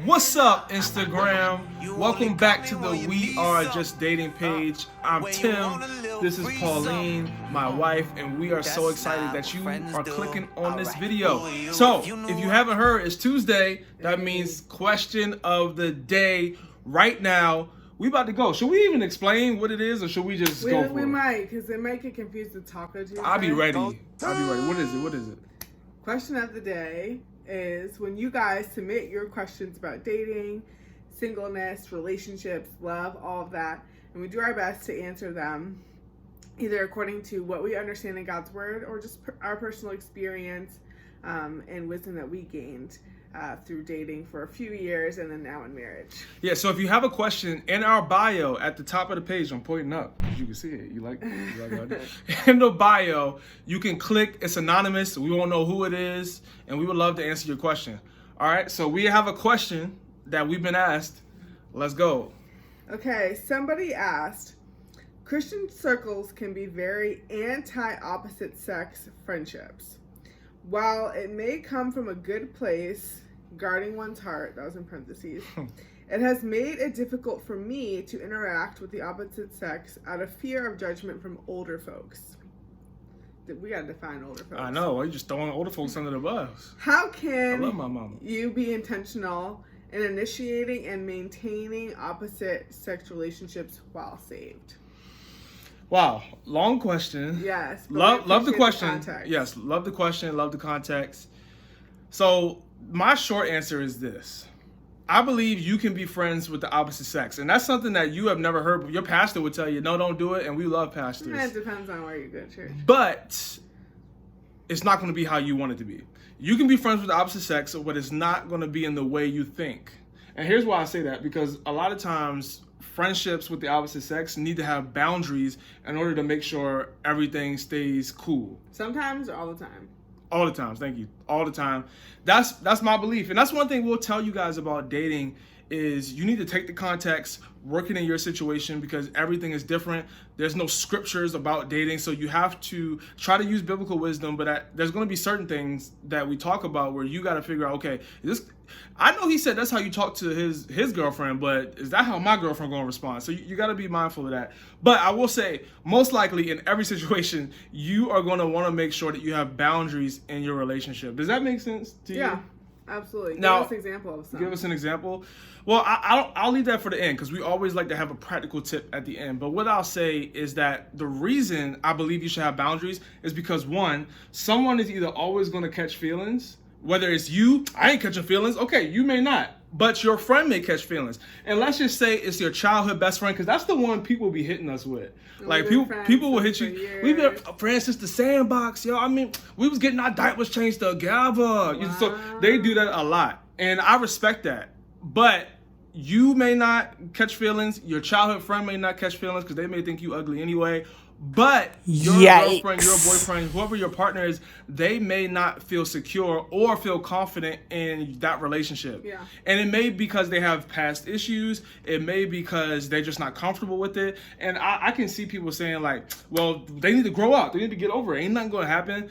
What's up, Instagram? Welcome back to the We Are Just Dating page. I'm Tim. This is Pauline, my wife, and we are so excited that you are clicking on this video. So, if you haven't heard, it's Tuesday. That means question of the day. Right now, we about to go. Should we even explain what it is, or should we just go for it? We might, because it might get confused with Taco Tuesday. I'll be ready. What is it? Question of the day is when you guys submit your questions about dating, singleness, relationships, love, all of that, and we do our best to answer them either according to what we understand in God's word or just our personal experience and wisdom that we gained through dating for a few years and then now in marriage. Yeah, so if you have a question, in our bio at the top of the page, I'm pointing up, as you can see it. You like it? In the bio, you can click. It's anonymous. We won't know who it is, and we would love to answer your question. All right, so we have a question that we've been asked. Let's go. Okay, somebody asked, Christian circles can be very anti-opposite sex friendships. While it may come from a good place, guarding one's heart, that was in parentheses, it has made it difficult for me to interact with the opposite sex out of fear of judgment from older folks. We gotta define older folks. I know, you're just throwing older folks under the bus. How can I love my mama. You be intentional in initiating and maintaining opposite sex relationships while saved? Wow, long question. Yes. Love the question. Yes, love the question, love the context. So my short answer is this. I believe you can be friends with the opposite sex. And that's something that you have never heard, but your pastor would tell you, no, don't do it. And we love pastors. It depends on where you go to church. But it's not going to be how you want it to be. You can be friends with the opposite sex, but it's not going to be in the way you think. And here's why I say that, because a lot of times friendships with the opposite sex need to have boundaries in order to make sure everything stays cool. Sometimes or all the time? All the time, thank you. All the time. That's my belief. And that's one thing we'll tell you guys about dating is you need to take the context, work it in your situation, because everything is different. There's no scriptures about dating, so you have to try to use biblical wisdom, but there's going to be certain things that we talk about where you got to figure out, okay, I know he said that's how you talk to his girlfriend, but is that how my girlfriend going to respond? So you got to be mindful of that. But I will say, most likely in every situation, you are going to want to make sure that you have boundaries in your relationship. Does that make sense to you? Yeah, absolutely. Now, give us an example of something. Give us an example. Well, I'll leave that for the end because we always like to have a practical tip at the end. But what I'll say is that the reason I believe you should have boundaries is because, one, someone is either always going to catch feelings. Whether it's you, I ain't catching feelings. Okay, you may not, but your friend may catch feelings. And let's just say it's your childhood best friend, because that's the one people be hitting us with. Like people will hit you. We've been friends since the sandbox, yo. I mean, we was getting our diapers changed together. Wow. So they do that a lot, and I respect that. But you may not catch feelings. Your childhood friend may not catch feelings because they may think you ugly anyway. But your girlfriend, your boyfriend, whoever your partner is, they may not feel secure or feel confident in that relationship. Yeah. And it may be because they have past issues. It may be because they're just not comfortable with it. And I can see people saying like, well, they need to grow up. They need to get over it. Ain't nothing going to happen.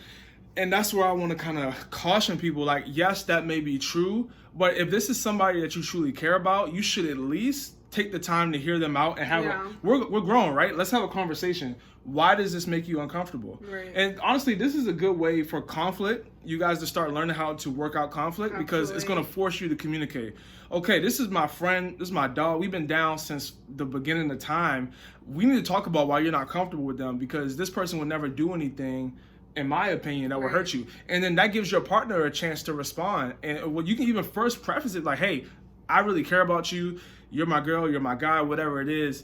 And that's where I want to kind of caution people. Like, yes, that may be true. But if this is somebody that you truly care about, you should at least take the time to hear them out and have we're grown, right? Let's have a conversation. Why does this make you uncomfortable? Right. And honestly, this is a good way for conflict, you guys to start learning how to work out conflict. Absolutely. Because it's going to force you to communicate. Okay, this is my friend, this is my dog. We've been down since the beginning of time. We need to talk about why you're not comfortable with them, because this person would never do anything, in my opinion, that will hurt you. And then that gives your partner a chance to respond. And well, you can even first preface it like, hey, I really care about you. You're my girl, you're my guy, whatever it is.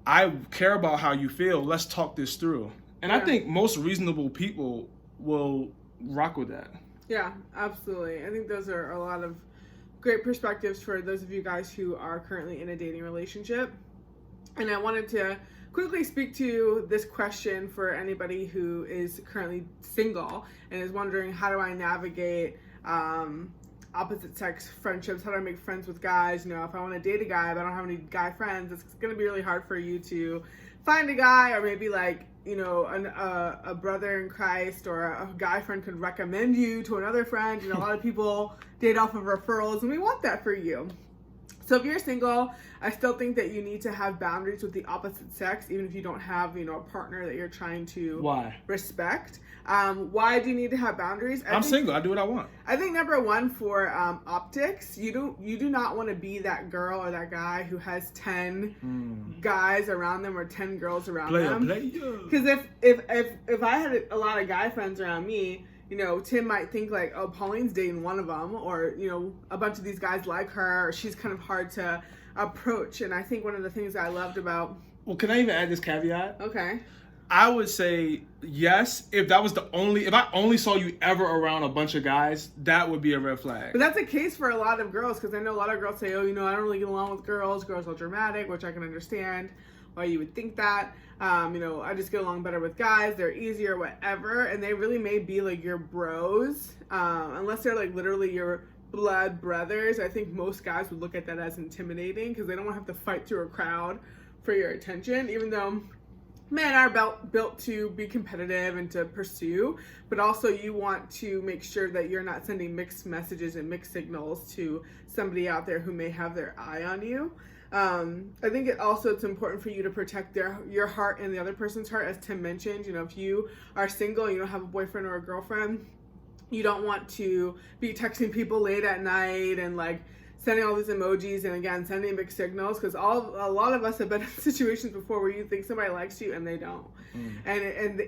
I care about how you feel. Let's talk this through. And I think most reasonable people will rock with that. Yeah, absolutely. I think those are a lot of great perspectives for those of you guys who are currently in a dating relationship. And I wanted to quickly speak to this question for anybody who is currently single and is wondering, how do I navigate opposite sex friendships? How do I make friends with guys? You know, if I want to date a guy but I don't have any guy friends, it's going to be really hard for you to find a guy, or maybe like, you know, a brother in Christ or a guy friend could recommend you to another friend. You know, a lot of people date off of referrals, and we want that for you. So if you're single, I still think that you need to have boundaries with the opposite sex, even if you don't have, a partner that you're trying to respect. Why do you need to have boundaries? I'm single. I do what I want. I think number one, for optics, you do not want to be that girl or that guy who has 10 guys around them or 10 girls around them. Because if I had a lot of guy friends around me, Tim might think like, oh, Pauline's dating one of them, or, a bunch of these guys like her, or she's kind of hard to approach. And I think one of the things I loved about... Well, can I even add this caveat? Okay. I would say yes, if I only saw you ever around a bunch of guys, that would be a red flag. But that's the case for a lot of girls, because I know a lot of girls say, oh, I don't really get along with girls. Girls are dramatic, which I can understand why you would think that. I just get along better with guys. They're easier, whatever. And they really may be like your bros, unless they're like literally your blood brothers. I think most guys would look at that as intimidating because they don't want to have to fight through a crowd for your attention, even though men are built to be competitive and to pursue, but also you want to make sure that you're not sending mixed messages and mixed signals to somebody out there who may have their eye on you. I think it's important for you to protect your heart and the other person's heart, as Tim mentioned. If you are single and you don't have a boyfriend or a girlfriend, you don't want to be texting people late at night and like sending all these emojis and again sending big signals, because a lot of us have been in situations before where you think somebody likes you and they don't. And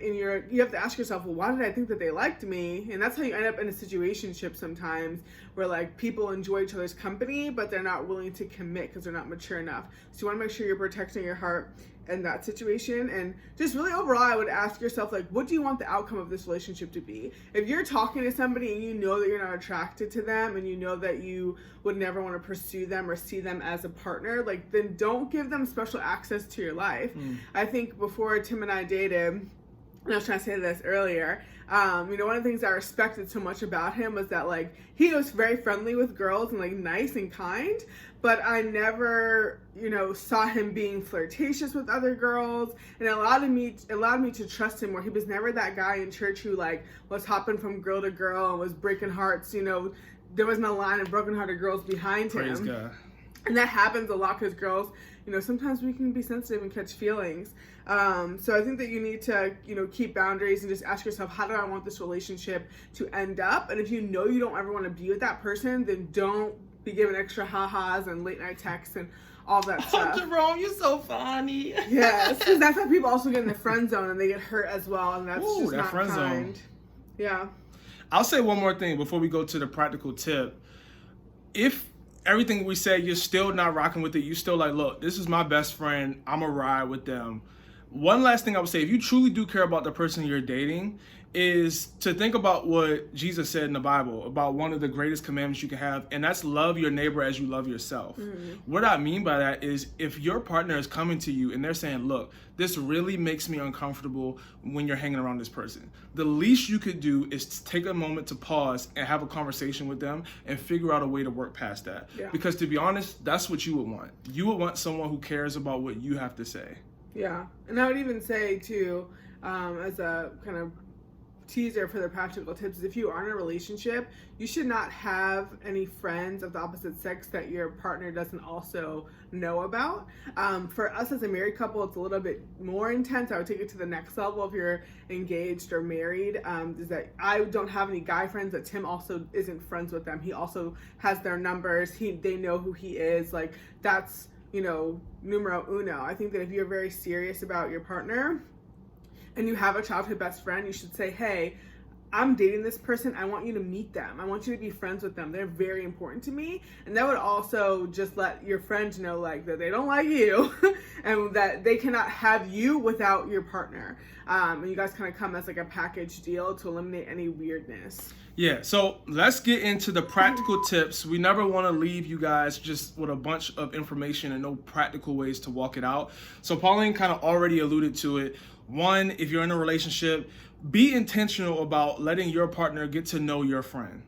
you have to ask yourself, well, why did I think that they liked me? And that's how you end up in a situationship sometimes, where like people enjoy each other's company but they're not willing to commit because they're not mature enough. So you want to make sure you're protecting your heart in that situation. And just really overall, I would ask yourself, like, what do you want the outcome of this relationship to be? If you're talking to somebody and you know that you're not attracted to them and you know that you would never want to pursue them or see them as a partner, like, then don't give them special access to your life. I think before Tim and I dated, and I was trying to say this earlier, one of the things I respected so much about him was that, like, he was very friendly with girls and, like, nice and kind, but I never, saw him being flirtatious with other girls, and it allowed me to trust him, where he was never that guy in church who, like, was hopping from girl to girl and was breaking hearts. There wasn't a line of broken-hearted girls behind him. Praise God. And that happens a lot because girls, sometimes we can be sensitive and catch feelings. So I think that you need to, keep boundaries and just ask yourself, how do I want this relationship to end up? And if you know you don't ever want to be with that person, then don't be giving extra ha-has and late night texts and all that stuff. Jerome, you're so funny. Yes, because that's how people also get in the friend zone and they get hurt as well, and that's just not friend kind. Zone. Yeah. I'll say one more thing before we go to the practical tip. If everything we say, you're still not rocking with it, you still like, look, this is my best friend, I'm gonna ride with them. One last thing I would say, if you truly do care about the person you're dating, is to think about what Jesus said in the Bible about one of the greatest commandments you can have, and that's love your neighbor as you love yourself. What I mean by that is, if your partner is coming to you and they're saying, look, this really makes me uncomfortable when you're hanging around this person, the least you could do is take a moment to pause and have a conversation with them and figure out a way to work past that. Because to be honest, that's what you would want. You would want someone who cares about what you have to say. Yeah, and I would even say too, as a kind of teaser for the practical tips, is if you are in a relationship, you should not have any friends of the opposite sex that your partner doesn't also know about. For us as a married couple, it's a little bit more intense. I would take it to the next level if you're engaged or married, is that I don't have any guy friends that Tim also isn't friends with them. He also has their numbers. They know who he is. Like, that's, numero uno. I think that if you're very serious about your partner and you have a childhood best friend, you should say, hey, I'm dating this person. I want you to meet them. I want you to be friends with them. They're very important to me. And that would also just let your friends know, like, that they don't like you and that they cannot have you without your partner. And you guys kind of come as like a package deal to eliminate any weirdness. Yeah, so let's get into the practical tips. We never want to leave you guys just with a bunch of information and no practical ways to walk it out. So Pauline kind of already alluded to it. One, if you're in a relationship, be intentional about letting your partner get to know your friend,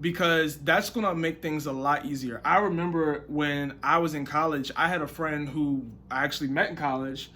because that's going to make things a lot easier. I remember when I was in college, I had a friend who I actually met in college,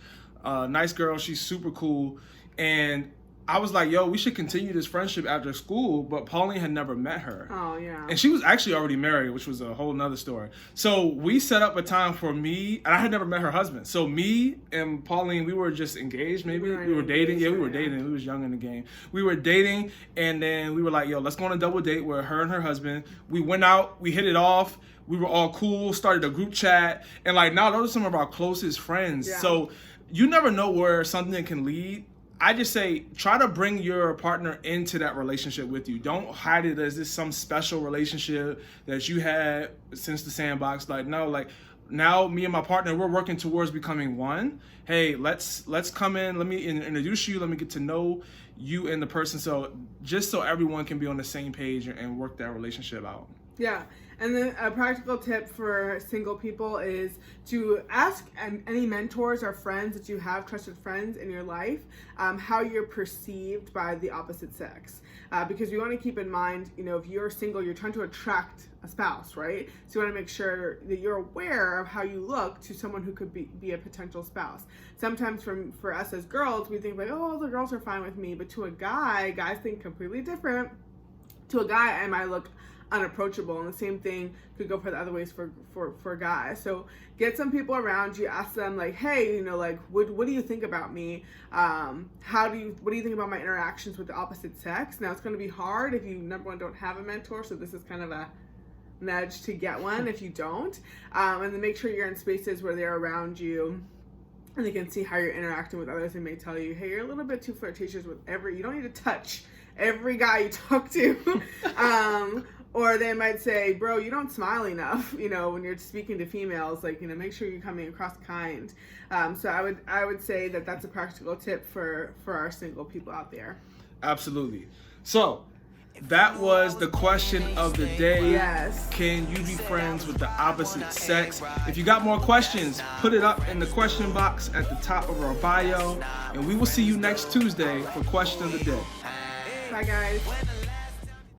nice girl, she's super cool, and I was like, yo, we should continue this friendship after school, but Pauline had never met her. Oh, yeah. And she was actually already married, which was a whole nother story. So we set up a time for me, and I had never met her husband. So me and Pauline, we were just engaged, maybe. We were dating. Yeah, we were dating. We was young in the game. We were dating, and then we were like, yo, let's go on a double date with her and her husband. We went out, we hit it off. We were all cool, started a group chat, and like now those are some of our closest friends. Yeah. So you never know where something can lead. I just say try to bring your partner into that relationship with you. Don't hide it as this some special relationship that you had since the sandbox. Like, no, like now me and my partner, we're working towards becoming one. Hey, let's come in. Let me introduce you. Let me get to know you and the person. So just so everyone can be on the same page and work that relationship out. Yeah. And then a practical tip for single people is to ask any mentors or friends that you have, trusted friends in your life, how you're perceived by the opposite sex. Because you want to keep in mind, you know, if you're single, you're trying to attract a spouse, right? So you want to make sure that you're aware of how you look to someone who could be a potential spouse. Sometimes for us as girls, we think like, oh, the girls are fine with me. But to a guy, guys think completely different. To a guy, I might look unapproachable, and the same thing could go for the other ways for guys. So get some people around you, ask them like, hey, you know, like what do you think about me? What do you think about my interactions with the opposite sex? Now it's going to be hard if you, number one, don't have a mentor, so this is kind of a nudge to get one if you don't, and then make sure you're in spaces where they're around you and they can see how you're interacting with others. They may tell you, hey, you're a little bit too flirtatious with you don't need to touch every guy you talk to. Or they might say, bro, you don't smile enough, you know, when you're speaking to females, like, you know, make sure you're coming across kind. So I would say that that's a practical tip for our single people out there. Absolutely. So that was the question of the day. Yes. Can you be friends with the opposite sex? If you got more questions, put it up in the question box at the top of our bio. And we will see you next Tuesday for question of the day. Bye, guys.